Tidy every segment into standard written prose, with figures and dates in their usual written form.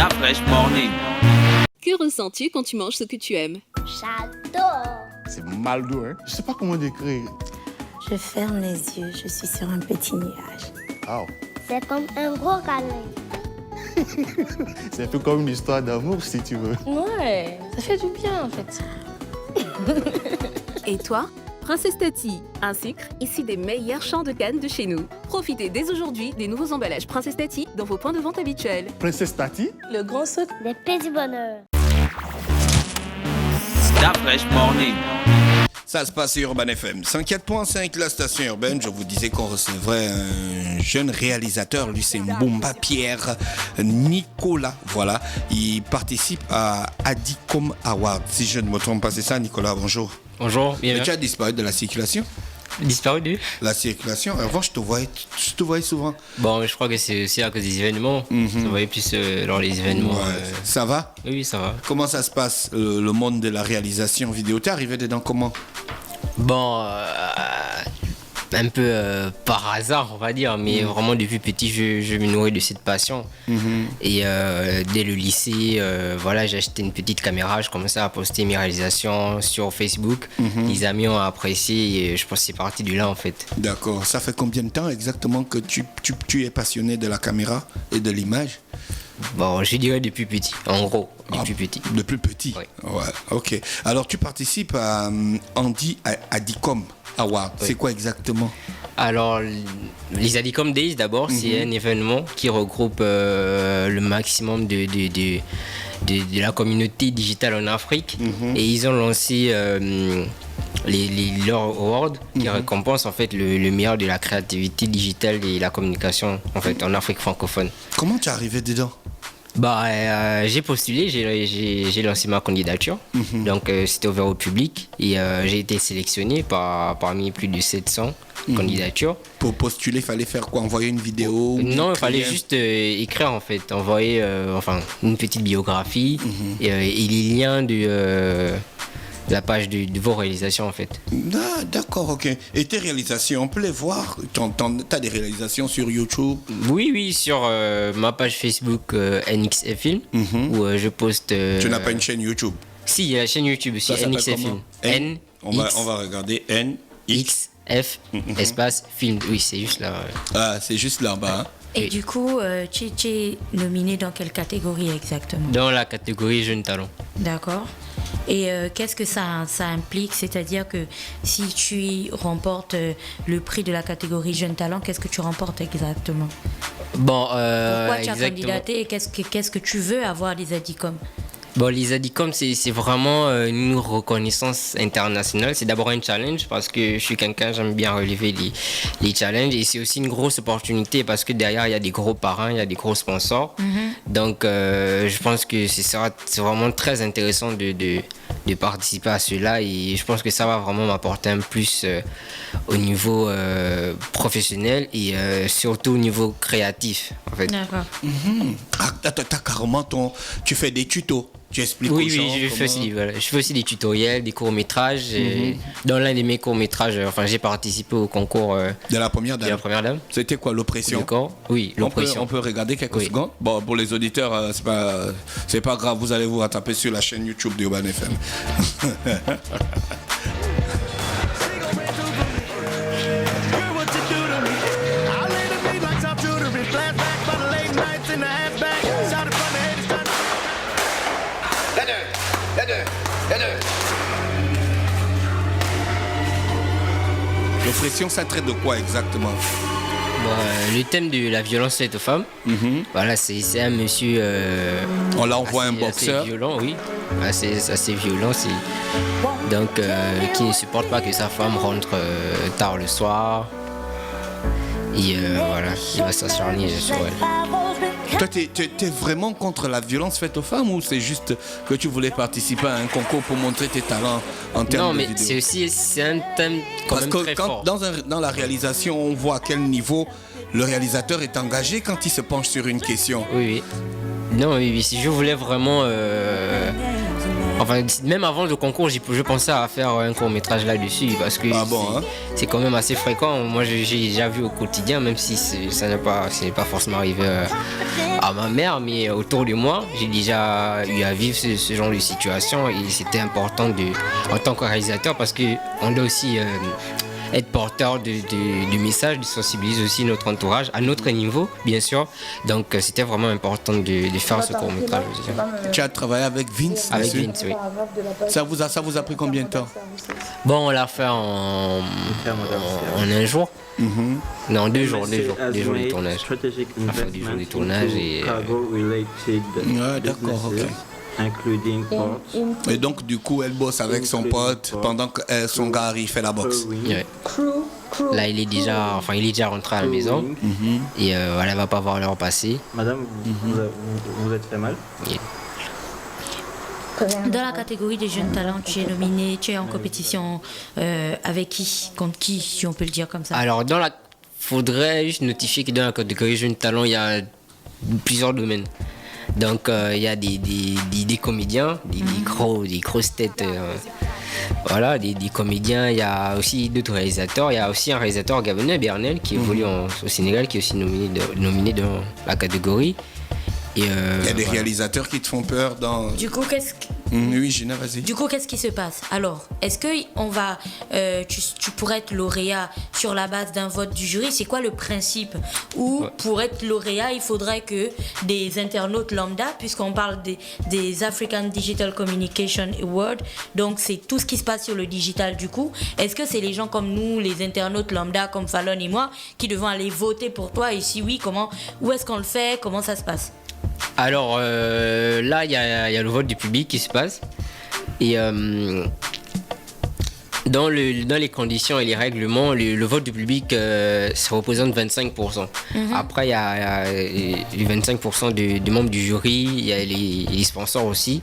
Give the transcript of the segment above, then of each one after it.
La Fresh Morning. Que ressens-tu quand tu manges ce que tu aimes? J'adore. C'est Maldo, hein. Je sais pas comment décrire. Je ferme les yeux, je suis sur un petit nuage. Wow. C'est comme un gros câlin. C'est un peu comme une histoire d'amour, si tu veux. Ouais, ça fait du bien en fait. Et toi? Princesse Tati, un sucre issu des meilleurs champs de canne de chez nous. Profitez dès aujourd'hui des nouveaux emballages Princesse Tati dans vos points de vente habituels. Princesse Tati? Le grand sucre. Des petits bonheurs. La Fresh Morning. Ça se passe sur Urban FM 104.5, la station urbaine. Je vous disais qu'on recevrait un jeune réalisateur, lui c'est Mbumba Pierre Nicolas. Voilà, il participe à Adicom Award. Si je ne me trompe pas, c'est ça, Nicolas, bonjour. Bonjour, bien. Mais tu as disparu de la circulation? Disparu du? La circulation, avant je te voyais souvent. Bon, je crois que c'est aussi à cause des événements. Je voyais plus lors des événements. Ouais. Ça va? Oui, ça va. Comment ça se passe, le monde de la réalisation vidéo? T'es arrivé dedans comment? Bon, un peu par hasard, on va dire, mais vraiment depuis petit, je me nourris de cette passion. Et dès le lycée, voilà, j'ai acheté une petite caméra, je commençais à poster mes réalisations sur Facebook. Les amis ont apprécié et je pense que c'est parti de là en fait. D'accord. Ça fait combien de temps exactement que tu es passionné de la caméra et de l'image? Bon, je dirais depuis petit, en gros, depuis petit. Depuis petit? Oui. Ouais, ok. Alors tu participes à Adicom Award. Oui. C'est quoi exactement? Alors, les Adicom Days d'abord, c'est un événement qui regroupe le maximum de la communauté digitale en Afrique. Et ils ont lancé leur award qui récompense en fait le meilleur de la créativité digitale et la communication en fait en Afrique francophone. Comment tu es arrivé dedans? J'ai postulé, j'ai lancé ma candidature. Donc c'était ouvert au public et j'ai été sélectionné parmi plus de 700 candidatures. Pour postuler, il fallait faire quoi? Envoyer une vidéo? Non, il fallait juste écrire en fait, envoyer une petite biographie et les liens de la page de vos réalisations en fait. Ah, d'accord, ok. Et tes réalisations, on peut les voir? Tu as des réalisations sur YouTube? Oui, sur ma page Facebook NXF Film où je poste... Tu n'as pas une chaîne YouTube? Si, il y a la chaîne YouTube aussi, NXF Film. On va regarder NXF espace film. Oui, c'est juste là. Ah, c'est juste là-bas. Et du coup, tu es nominé dans quelle catégorie exactement? Dans la catégorie Jeune Talent. D'accord. Et qu'est-ce que ça implique? C'est-à-dire que si tu remportes le prix de la catégorie Jeune Talent, qu'est-ce que tu remportes exactement? Pourquoi tu as candidaté et qu'est-ce que tu veux avoir des Adicom? Bon, les Adicom, c'est vraiment une reconnaissance internationale. C'est d'abord un challenge parce que je suis quelqu'un, j'aime bien relever les challenges. Et c'est aussi une grosse opportunité parce que derrière, il y a des gros parrains, il y a des gros sponsors. Donc, je pense que c'est vraiment très intéressant de participer à cela. Et je pense que ça va vraiment m'apporter un plus au niveau professionnel et surtout au niveau créatif, en fait. D'accord. T'as carrément tu fais des tutos? Tu expliques aux gens? Oui, je fais aussi des tutoriels, des courts-métrages. Dans l'un de mes courts-métrages, j'ai participé au concours de la première dame. C'était quoi, l'oppression? Oui, l'oppression. On peut regarder quelques secondes. Bon, pour les auditeurs, c'est pas grave, vous allez vous rattraper sur la chaîne YouTube de Urban FM. L'oppression, ça traite de quoi exactement? Le thème de la violence faite aux femmes. Voilà, c'est un monsieur. On l'envoie un boxeur. Assez violent, oui. Assez violent, donc qui ne supporte pas que sa femme rentre tard le soir. Et voilà, il va s'acharner sur elle. Toi, t'es vraiment contre la violence faite aux femmes ou c'est juste que tu voulais participer à un concours pour montrer tes talents en termes de vidéo? Non, mais c'est un thème quand même très fort. Dans la réalisation, on voit à quel niveau le réalisateur est engagé quand il se penche sur une question. Oui. Non, oui, si je voulais vraiment Enfin, même avant le concours, je pensais à faire un court-métrage là-dessus parce que c'est quand même assez fréquent. Moi, j'ai déjà vu au quotidien, même si ça n'est pas forcément arrivé à ma mère, mais autour de moi, j'ai déjà eu à vivre ce genre de situation et c'était important en tant que réalisateur parce qu'on doit aussi être porteur du message, de sensibiliser aussi notre entourage à notre niveau, bien sûr. Donc c'était vraiment important de faire ce court-métrage. Tu as travaillé avec Vince? Avec Vince, oui. Ça vous a pris combien de temps? Bon, on l'a fait en un jour. Non, 2 jours de tournage. On a fait 2 jours de tournage et... d'accord, ok. Et donc du coup elle bosse avec son pote pendant que son gars il fait la boxe. Ouais. Là il est déjà rentré à la maison et elle va pas voir l'heure passer. Madame, vous êtes fait mal? Dans la catégorie des jeunes talents, tu es nominé, tu es en compétition avec qui? Contre qui, si on peut le dire comme ça? Alors faudrait juste notifier que dans la catégorie jeunes talents, il y a plusieurs domaines. Donc il y a des comédiens, des grosses têtes, voilà, des comédiens. Il y a aussi d'autres réalisateurs. Il y a aussi un réalisateur gabonais, Bernel, qui évolue au Sénégal, qui est aussi nominé dans la catégorie. Et il y a des réalisateurs qui te font peur dans... Du coup, oui, Gina, vas-y. Du coup, qu'est-ce qui se passe? Alors, est-ce que tu pourrais être lauréat sur la base d'un vote du jury? C'est quoi le principe? Ou pour être lauréat, il faudrait que des internautes lambda, puisqu'on parle des African Digital Communication Awards, donc c'est tout ce qui se passe sur le digital du coup. Est-ce que c'est les gens comme nous, les internautes lambda, comme Fallon et moi, qui devons aller voter pour toi? Et si oui, où est-ce qu'on le fait? Comment ça se passe? Alors là, il y a le vote du public qui se passe. Et dans les conditions et les règlements, le vote du public, ça représente 25%. Après, il y a les 25% des membres du jury, il y a les sponsors aussi.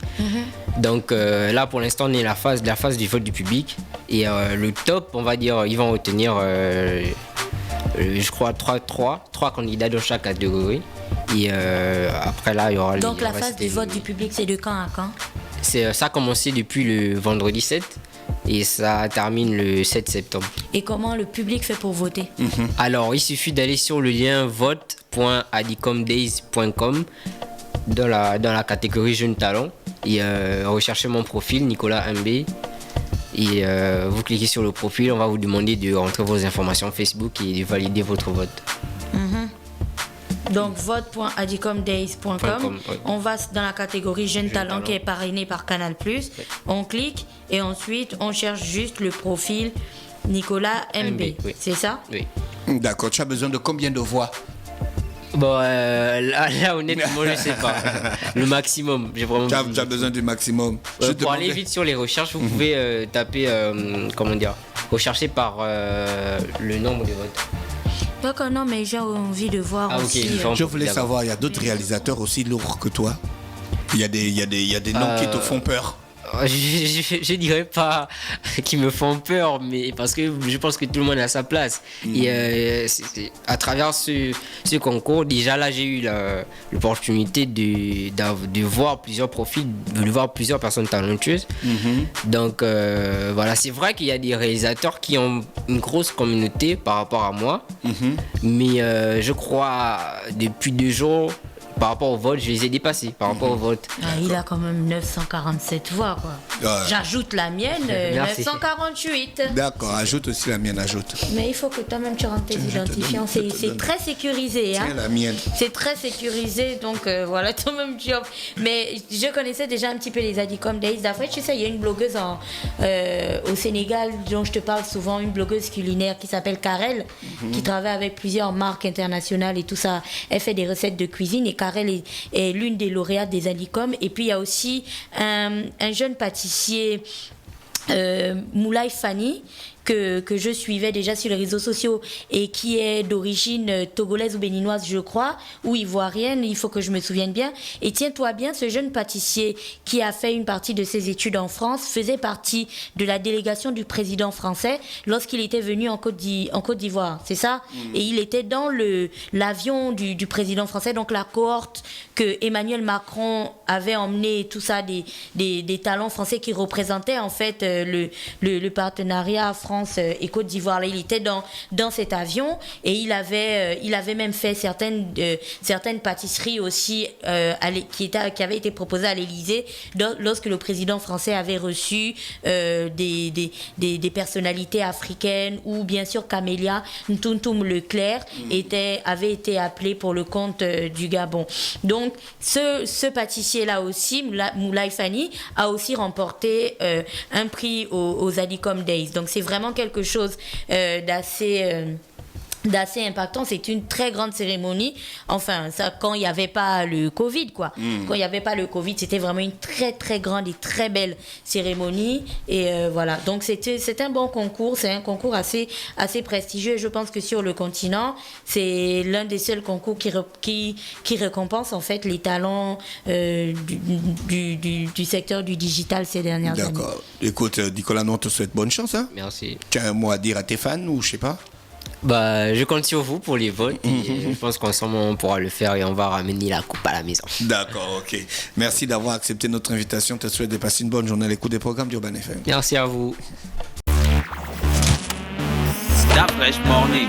Donc là, pour l'instant, on est la phase du vote du public. Et le top, on va dire, ils vont retenir, je crois, trois candidats dans chaque catégorie. Et après là, il y aura... Donc la phase du vote du public, c'est de quand à quand? Ça a commencé depuis le vendredi 7 et ça termine le 7 septembre. Et comment le public fait pour voter? Alors, il suffit d'aller sur le lien vote.adicomdays.com dans la catégorie Jeunes Talents et rechercher mon profil, Nicolas MB. Et vous cliquez sur le profil, on va vous demander de rentrer vos informations Facebook et de valider votre vote. Donc vote.adicomdays.com, on va dans la catégorie Jeunes Talents qui est parrainée par Canal+, on clique et ensuite on cherche juste le profil Nicolas MB, oui. C'est ça? Oui. D'accord, tu as besoin de combien de voix? Bon, là honnêtement, je sais pas. Le maximum, j'ai vraiment... Tu as besoin du maximum. Pour aller vite sur les recherches, vous pouvez taper, rechercher par le nombre de votes. D'accord, non, mais j'ai envie de voir aussi... Je voulais savoir, il y a d'autres réalisateurs aussi lourds que toi? Il y a des noms qui te font peur? Je dirais pas qu'ils me font peur, mais parce que je pense que tout le monde a sa place. Et à travers ce concours, déjà là, j'ai eu l'opportunité de voir plusieurs profils, de voir plusieurs personnes talentueuses. Donc voilà, c'est vrai qu'il y a des réalisateurs qui ont une grosse communauté par rapport à moi, mais je crois depuis 2 jours, par rapport au vote, je les ai dépassés par rapport au vote. Il a quand même 947 voix, quoi. J'ajoute la mienne, 948. D'accord, ajoute aussi la mienne, ajoute. Mais il faut que toi-même tu rentres tes identifiants. C'est très sécurisé. Tiens, la mienne. C'est très sécurisé, donc voilà, toi-même tu offres. Mais je connaissais déjà un petit peu les Adicom Days. D'après, tu sais, il y a une blogueuse au Sénégal dont je te parle souvent, une blogueuse culinaire qui s'appelle Karel, qui travaille avec plusieurs marques internationales et tout ça. Elle fait des recettes de cuisine et Karel est l'une des lauréates des Adicom. Et puis il y a aussi un jeune pâtissier, Moulay Fanny, que je suivais déjà sur les réseaux sociaux et qui est d'origine togolaise ou béninoise, je crois, ou ivoirienne, il faut que je me souvienne bien. Et tiens-toi bien, ce jeune pâtissier qui a fait une partie de ses études en France faisait partie de la délégation du président français lorsqu'il était venu en Côte d'Ivoire, c'est ça? Et il était dans l'avion du président français, donc la cohorte que Emmanuel Macron avait emmené, tout ça, des talents français qui représentaient en fait le partenariat France et Côte d'Ivoire. Là, il était dans cet avion et il avait même fait certaines pâtisseries aussi qui avaient été proposées à l'Élysée lorsque le président français avait reçu des personnalités africaines, ou bien sûr Camélia Ntuntum Leclerc avait été appelé pour le compte du Gabon. Donc ce pâtissier-là aussi, Moulay Fani, a aussi remporté un prix aux Adicom Days. Donc c'est vraiment quelque chose d'assez impactant. C'est une très grande cérémonie, enfin ça, quand il n'y avait pas le Covid, quoi. Quand il n'y avait pas le Covid, c'était vraiment une très très grande et très belle cérémonie, et voilà, donc c'est un bon concours, c'est un concours assez prestigieux, et je pense que sur le continent c'est l'un des seuls concours qui récompense en fait les talents du secteur du digital ces dernières années. D'accord. Écoute Nicolas, on te souhaite bonne chance, hein. Merci. Tu as un mot à dire à tes fans, ou je sais pas? Je compte sur vous pour les votes, et je pense qu'ensemble on pourra le faire et on va ramener la coupe à la maison. D'accord, ok. Merci d'avoir accepté notre invitation. Je te souhaite de passer une bonne journée à l'écoute des programmes d'Urban FM. Merci à vous. Start Fresh Morning.